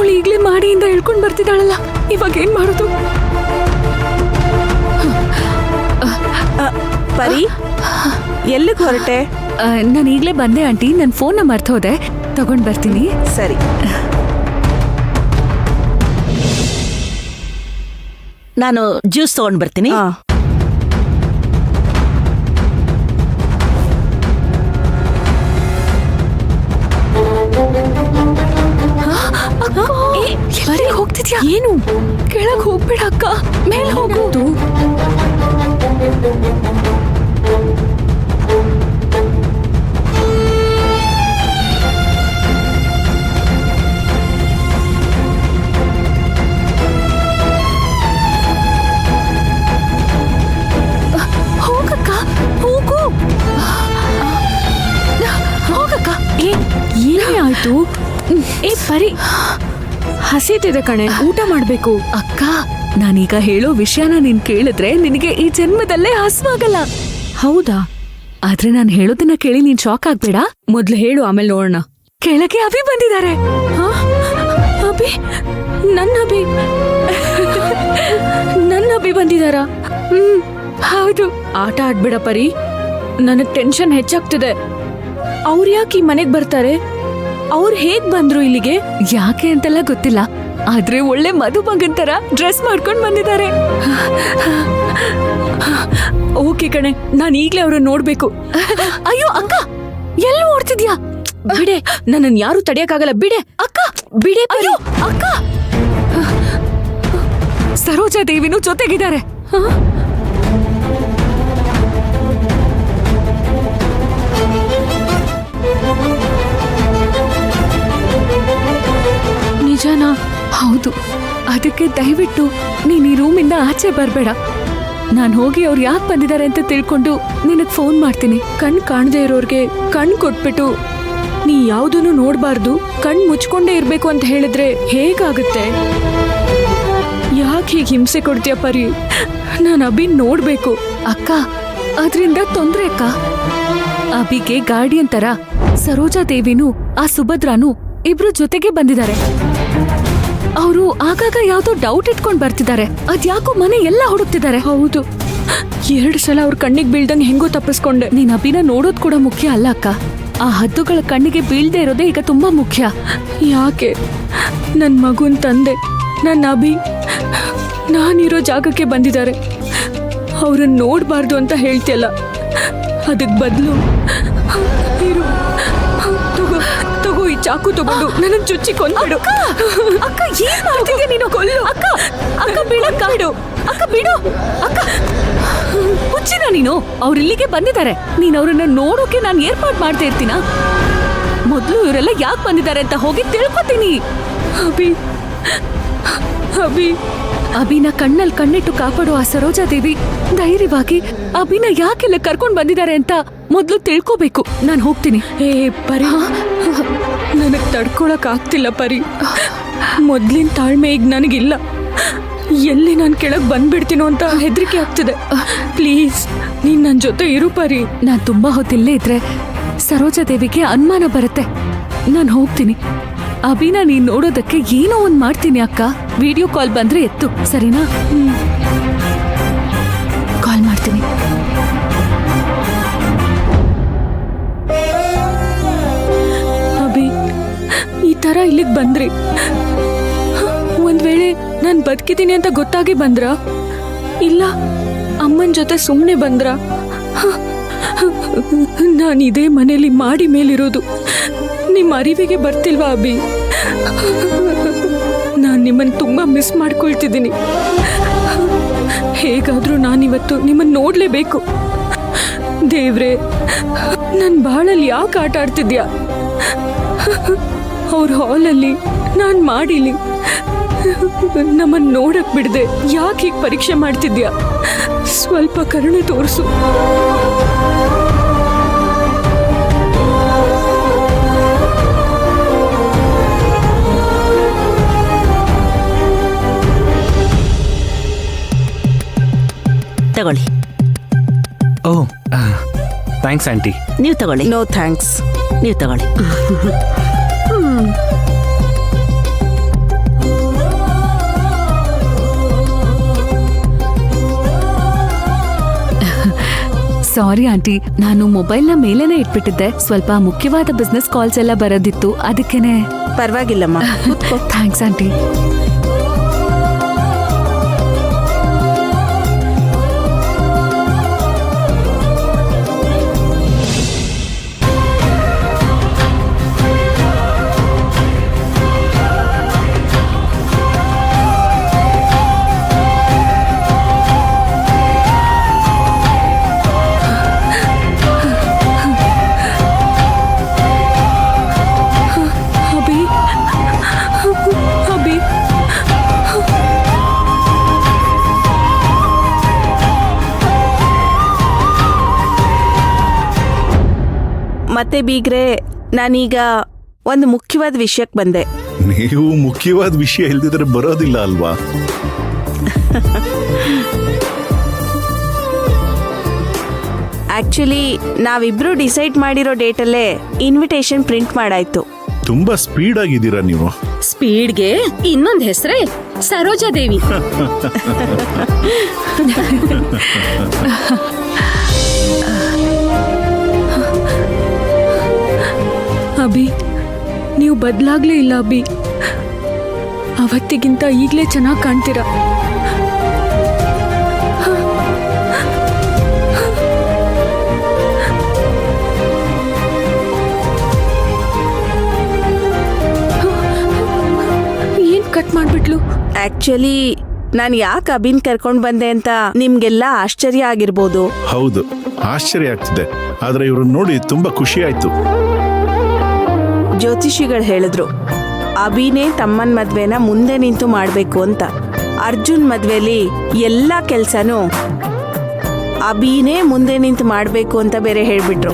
ಅವಳು ಈಗ್ಲೇ ಮಾಡಿಯಿಂದ ಹೇಳ್ಕೊಂಡ್ ಬರ್ತಿದ್ದಾಳಲ್ಲ, ಇವಾಗ ಏನ್ ಮಾಡೋದು? ಪರಿ, ಎಲ್ಲಿಗೆ ಹೊರಟೆ? ನಾನು ಈಗ್ಲೇ ಬಂದೆ ಆಂಟಿ. ನನ್ನ ಫೋನ್ನ ಮರ್ತು ಹೋದೆ, ತಗೊಂಡ್ ಬರ್ತೀನಿ. ಸರಿ. ನಾನು ಜ್ಯೂಸ್ ತಗೊಂಡ್ ಬರ್ತೀನಿ. ಹೋಗ್ತಿದ್ಯಾ? ಏನು? ಕೆಳಗ್ ಹೋಗ್ಬೇಡ ಅಕ್ಕ, ಮೇಲೆ ಹೋಗೋದು. ಹೋಗಕ್ಕ, ಹೋಗು. ಹೋಗಕ್ಕ. ಏನೇ ಆಯ್ತು? ಪರಿ, ಹಸಿತಿದೆ ಕಣೆ, ಊಟ ಮಾಡ್ಬೇಕು. ಅಕ್ಕ, ನಾನೀಗ ಹೇಳೋ ವಿಷಯನ ನೀನ್ ಕೇಳಿದ್ರೆ ನಿನಗೆ ಈ ಜನ್ಮದಲ್ಲೇ ಹಸುವಾಗಲ್ಲ. ಹೌದಾ? ಆದ್ರೆ ನಾನು ಹೇಳೋದನ್ನ ಕೇಳಿ ನೀನ್ ಶಾಕ್ ಆಗ್ಬೇಡ. ಮೊದ್ಲು ಹೇಳು, ಆಮೇಲೆ ನೋಡೋಣ. ಕೆಳಗೆ ಅಭಿ ಬಂದಿದ್ದಾರೆ. ಅಭಿ? ನನ್ನ ಅಭಿ ಬಂದಿದಾರ? ಹೌದು. ಆಟ ಆಡ್ಬೇಡ ಪರಿ, ನನಗ್ ಟೆನ್ಷನ್ ಹೆಚ್ಚಾಗ್ತಿದೆ. ಅವ್ರು ಯಾಕೆ ಈ ಮನೆಗ್ ಬರ್ತಾರೆ? ಅವ್ರು ಹೇಗ್ ಬಂದ್ರು ಇಲ್ಲಿಗೆ? ಯಾಕೆ ಅಂತೆಲ್ಲ ಗೊತ್ತಿಲ್ಲ, ಆದ್ರೆ ಒಳ್ಳೆ ಮಧುಮಗನ್ ತರ ಡ್ರೆಸ್ ಮಾಡ್ಕೊಂಡ್ ಬಂದಿದ್ದಾರೆ. ಓಕೆ ಕಣೆ, ನಾನ್ ಈಗ್ಲೇ ಅವ್ರನ್ನ ನೋಡ್ಬೇಕು. ಅಯ್ಯೋ ಅಕ್ಕ, ಎಲ್ಲ ಓಡ್ತಿದ್ಯಾ? ಬಿಡೆ, ನನ್ನನ್ ಯಾರು ತಡೆಯಕ್ಕಾಗಲ್ಲ. ಬಿಡೆ ಅಕ್ಕ, ಬಿಡೆ. ಅಯ್ಯೋ ಅಕ್ಕ, ಸರೋಜಾ ದೇವಿನೂ ಜೊತೆಗಿದ್ದಾರೆ. ನಿಜನಾ? ಹೌದು. ಅದಕ್ಕೆ ದಯವಿಟ್ಟು ನೀನ್ ಈ ರೂಮಿಂದ ಆಚೆ ಬರ್ಬೇಡ. ನಾನ್ ಹೋಗಿ ಅವ್ರು ಯಾಕೆ ಬಂದಿದ್ದಾರೆ ಅಂತ ತಿಳ್ಕೊಂಡು ನಿನಗ್ ಫೋನ್ ಮಾಡ್ತೀನಿ. ಕಣ್ ಕಾಣದೇ ಇರೋರ್ಗೆ ಕಣ್ ಕೊಟ್ಬಿಟ್ಟು ನೀ ಯಾವ್ದನ್ನು ನೋಡ್ಬಾರ್ದು, ಕಣ್ ಮುಚ್ಕೊಂಡೇ ಇರ್ಬೇಕು ಅಂತ ಹೇಳಿದ್ರೆ ಹೇಗಾಗುತ್ತೆ? ಯಾಕೆ ಹೀಗೆ ಹಿಂಸೆ ಕೊಡ್ತೀಯ ಪರಿ? ನಾನು ಅಭಿನ್ ನೋಡ್ಬೇಕು. ಅಕ್ಕ, ಅದ್ರಿಂದ ತೊಂದ್ರೆ ಅಕ್ಕ. ಅಭಿಗೆ ಗಾರ್ಡಿಯನ್ ತರ ಸರೋಜಾ ದೇವಿನೂ ಆ ಸುಭದ್ರಾನು ಇಬ್ರು ಜೊತೆಗೆ ಬಂದಿದ್ದಾರೆ. ಅವರು ಆಗಾಗ ಯಾವ್ದೋ ಡೌಟ್ ಇಟ್ಕೊಂಡ್ ಬರ್ತಿದ್ದಾರೆ. ಅದ್ಯಾಕೋ ಮನೆ ಎಲ್ಲ ಹುಡುಕ್ತಿದ್ದಾರೆ. ಹೌದು, 2 ಸಲ ಅವ್ರ ಕಣ್ಣಿಗೆ ಬೀಳ್ದಂಗೆ ಹೆಂಗೋ ತಪ್ಪಿಸ್ಕೊಂಡೆ. ನೀನ್ ಅಭಿನ ನೋಡೋದ್ ಕೂಡ ಮುಖ್ಯ ಅಲ್ಲ ಅಕ್ಕ, ಆ ಹದ್ದುಗಳ ಕಣ್ಣಿಗೆ ಬೀಳ್ದೆ ಇರೋದೇ ಈಗ ತುಂಬಾ ಮುಖ್ಯ. ಯಾಕೆ? ನನ್ ಮಗುನ್ ತಂದೆ ನನ್ನ ಅಭಿ ನಾನಿರೋ ಜಾಗಕ್ಕೆ ಬಂದಿದ್ದಾರೆ. ಅವ್ರನ್ನ ನೋಡ್ಬಾರ್ದು ಅಂತ ಹೇಳ್ತಿಯಲ್ಲ, ಅದಕ್ ಬದಲು ತಗೋ ಈ ಚಾಕು ತಗೊಂಡು ನನ್ನ ಚುಚ್ಚಿ ಕೊಂದ್ಬಿಡು. ಅಕ್ಕ, ಏನ್ ಮಾಡ್ತಿದ್ಯಾ ನೀನು? ಕೊಲ್ಲು ಅಕ್ಕ. ಅಕ್ಕ ಬಿಡಕ್ಕ, ಬಿಡು ಅಕ್ಕ, ಬಿಡು ಅಕ್ಕ. ಹುಚ್ಚಿನ ನೀನು? ಅವ್ರು ಇಲ್ಲಿಗೆ ಬಂದಿದ್ದಾರೆ, ನೀನ್ ಅವ್ರನ್ನ ನೋಡೋಕೆ ನಾನು ಏರ್ಪಾಟ್ ಮಾಡ್ತಾ ಇರ್ತೀನ? ಮೊದ್ಲು ಇವರೆಲ್ಲ ಯಾಕೆ ಬಂದಿದ್ದಾರೆ ಅಂತ ಹೋಗಿ ತಿಳ್ಕೊತೀನಿ. ಅಭಿನ ಕಣ್ಣಲ್ಲಿ ಕಣ್ಣಿಟ್ಟು ಕಾಪಾಡು ಆ ಸರೋಜಾ ದೇವಿ ಧೈರ್ಯವಾಗಿ ಅಭಿನ ಯಾಕೆಲ್ಲ ಕರ್ಕೊಂಡ್ ಬಂದಿದ್ದಾರೆ ಅಂತ ಮೊದ್ಲು ತಿಳ್ಕೋಬೇಕು. ನಾನು ಹೋಗ್ತೀನಿ. ಪರಿ, ನನಗ್ ತಡ್ಕೊಳಕ್ ಆಗ್ತಿಲ್ಲ ಪರಿ. ಮೊದ್ಲಿನ ತಾಳ್ಮೆ ಈಗ ನನಗಿಲ್ಲ. ಎಲ್ಲಿ ನಾನು ಕೆಳಗ್ ಬಂದ್ಬಿಡ್ತೀನೋ ಅಂತ ಹೆದರಿಕೆ ಆಗ್ತಿದೆ. ಪ್ಲೀಸ್, ನೀನ್ ನನ್ ಜೊತೆ ಇರು ಪರಿ. ನಾನ್ ತುಂಬಾ ಹೊತ್ತಿಲ್ಲೇ ಇದ್ರೆ ಸರೋಜಾ ದೇವಿಗೆ ಅನುಮಾನ ಬರುತ್ತೆ. ನಾನು ಹೋಗ್ತೀನಿ. ಅಭಿನ ನೀನ್ ನೋಡೋದಕ್ಕೆ ಏನೋ ಒಂದ್ ಮಾಡ್ತೀನಿ ಅಕ್ಕ. ವಿಡಿಯೋ ಕಾಲ್ ಬಂದ್ರೆ ಎತ್ತು, ಸರಿನಾ? ಕಾಲ್ ಮಾಡ್ತೀನಿ. ಅಭಿ, ಈ ತರ ಇಲ್ಲಿಗೆ ಬಂದ್ರಿ. ಒಂದ್ ವೇಳೆ ನಾನ್ ಬದುಕಿದ್ದೀನಿ ಅಂತ ಗೊತ್ತಾಗಿ ಬಂದ್ರ? ಇಲ್ಲ ಅಮ್ಮನ್ ಜೊತೆ ಸುಮ್ನೆ ಬಂದ್ರ? ನಾನು ಇದೇ ಮನೇಲಿ ಮಾಡಿ ಮೇಲಿರೋದು ನಿಮ್ಮ ಅರಿವಿಗೆ ಬರ್ತಿಲ್ವಾ ಅಭಿ? ನಾನು ನಿಮ್ಮನ್ನು ತುಂಬಾ ಮಿಸ್ ಮಾಡ್ಕೊಳ್ತಿದ್ದೀನಿ. ಹೇಗಾದ್ರೂ ನಾನಿವತ್ತು ನಿಮ್ಮನ್ನು ನೋಡ್ಲೇಬೇಕು. ದೇವ್ರೆ, ನನ್ನ ಬಾಳಲ್ಲಿ ಯಾಕೆ ಆಟ ಆಡ್ತಿದ್ಯಾ? ಅವ್ರ ಹಾಲಲ್ಲಿ ನಾನು ಮಾಡಿಲಿ, ನಮ್ಮನ್ನು ನೋಡಕ್ ಬಿಡದೆ ಯಾಕೆ ಹೀಗೆ ಪರೀಕ್ಷೆ ಮಾಡ್ತಿದ್ಯಾ? ಸ್ವಲ್ಪ ಕರುಣೆ ತೋರಿಸು. ತಗೊಳ್ಳಿ. Oh, thanks aunty. ನೀವು ತಗೊಳ್ಳಿ. No thanks. ನೀವು ತಗೊಳ್ಳಿ. ಸಾರಿ ಆಂಟಿ, ನಾನು ಮೊಬೈಲ್ನ ಮೇಲೇನೆ ಇಟ್ಬಿಟ್ಟಿದ್ದೆ. ಸ್ವಲ್ಪ ಮುಖ್ಯವಾದ ಬಿಸ್ನೆಸ್ ಕಾಲ್ಸ್ ಎಲ್ಲ ಬರೋದಿತ್ತು, ಅದಕ್ಕೇನೆ. ಪರವಾಗಿಲ್ಲಮ್ಮ, ಕೂತ್ಕೋ. Thanks aunty. ಅಭಿ, ಅಭಿ, ಮತ್ತೆ ಬೀಗ್ರೆ, ನಾನೀಗ ಒಂದು ಮುಖ್ಯವಾದ ವಿಷಯಕ್ಕೆ ಬಂದೆ. ನೀವು ಮುಖ್ಯವಾದ ವಿಷಯ ಇಲ್ದಿದ್ರೆ ಬರೋದಿಲ್ಲ ಅಲ್ವಾ? ಆಕ್ಚುಲಿ ನಾವಿಬ್ರು ಡಿಸೈಡ್ ಮಾಡಿರೋ ಡೇಟಲ್ಲೇ ಇನ್ವಿಟೇಷನ್ ಪ್ರಿಂಟ್ ಮಾಡಾಯ್ತು. ತುಂಬಾ ಸ್ಪೀಡ್ ಆಗಿದ್ದೀರಾ ನೀವು. ಸ್ಪೀಡ್ಗೆ ಇನ್ನೊಂದ್ ಹೆಸರೇ ಸರೋಜಾದೇವಿ. ಅಭಿ, ನೀವು ಬದಲಾಗ್ಲೇ ಇಲ್ಲ ಅಭಿ. ಅವತ್ತಿಗಿಂತ ಈಗ್ಲೇ ಚೆನ್ನಾಗಿ ಕಾಣ್ತೀರಾ. ಏನ್ ಕಟ್ ಮಾಡ್ಬಿಟ್ಲು? ಆಕ್ಚುಲಿ ನಾನು ಯಾಕೆ ಅಭಿನ್ ಕರ್ಕೊಂಡ್ ಬಂದೆ ಅಂತ ನಿಮ್ಗೆಲ್ಲ ಆಶ್ಚರ್ಯ ಆಗಿರ್ಬೋದು. ಹೌದು, ಆಶ್ಚರ್ಯ ಆಗ್ತಿದೆ. ಆದ್ರೆ ಇವ್ರನ್ನ ನೋಡಿ ತುಂಬಾ ಖುಷಿ ಆಯ್ತು. ಜ್ಯೋತಿಷಿಗಳು ಹೇಳಿದ್ರು ಅಭಿನೇ ತಮ್ಮನ್ ಮದ್ವೆನ ಮುಂದೆ ನಿಂತು ಮಾಡ್ಬೇಕು ಅಂತ. ಅರ್ಜುನ್ ಮದ್ವೆಲಿ ಎಲ್ಲಾ ಕೆಲ್ಸನೂ ಅಭಿನೇ ಮುಂದೆ ನಿಂತು ಮಾಡ್ಬೇಕು ಅಂತ ಬೇರೆ ಹೇಳ್ಬಿಟ್ರು.